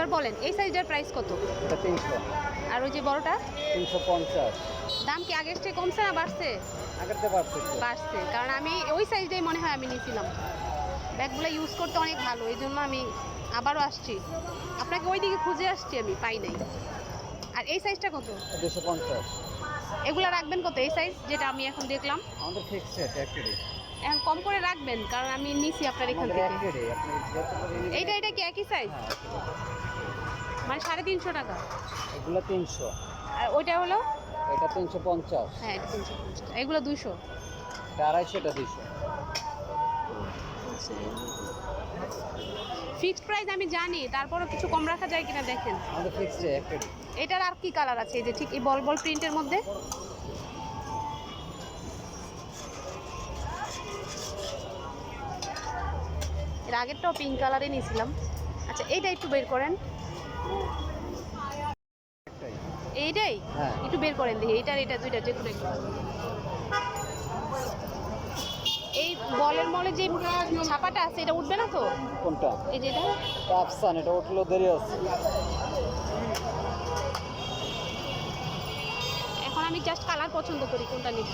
এবার বলেন এই সাইজটার প্রাইস কত? এটা 300। আর ওই যে বড়টা 350। দাম কি আগের চেয়ে কমছে না বাড়ছে? আগেরটা বাড়ছে একটু। বাড়ছে, কারণ আমি ওই সাইজটাই মনে হয় আমি নিয়েছিলাম। ব্যাগগুলো ইউজ করতে অনেক ভালো, এই জন্য আমি আবারও আসছি, আপনাকে ওই দিকে খুঁজে আসছি, আমি পাই নাই। আর এই সাইজটা কত? 250। এগুলো রাখবেন কত? এই সাইজ যেটা আমি এখন দেখলাম আমাদের ফিক্সড রেট একটাই। এখন কম করে রাখবেন, কারণ আমি নিছি আপনার এখান আমাদের থেকে। একটাই, আপনি যত করে নিবেন। এইটা কি একই সাইজ? হ্যাঁ, মানে 350 টাকা। এগুলো 300। আর ওইটা হলো? এটা 350। হ্যাঁ, এটা 350। এগুলো 200। এটা 250, এটা 200। ফিক্সড প্রাইস আমি জানি, তারপরও কিছু কম রাখা যায় কিনা দেখেন। আমাদের ফিক্সড রেট একটাই। এটার আর কি কালার আছে? এই যে ঠিক এই বল বল প্রিন্টের মধ্যে। এর আগেরটাও পিঙ্ক কালারে নিয়েছিলাম। আচ্ছা, এইটা একটু বের করেন। একটাই। এইটাই হ্যাঁ। একটু বের করেন দেখি, এইটার এটা দুইটা যে কোনো একটা। এই বলের মলে যে ছাপাটা আছে এটা উঠবে না তো? কোনটা? এই যে এটা এটা আফসান, এটা উঠলো দেরি আছে। এখন আমি জাস্ট কালার পছন্দ করি, কোনটা নিব।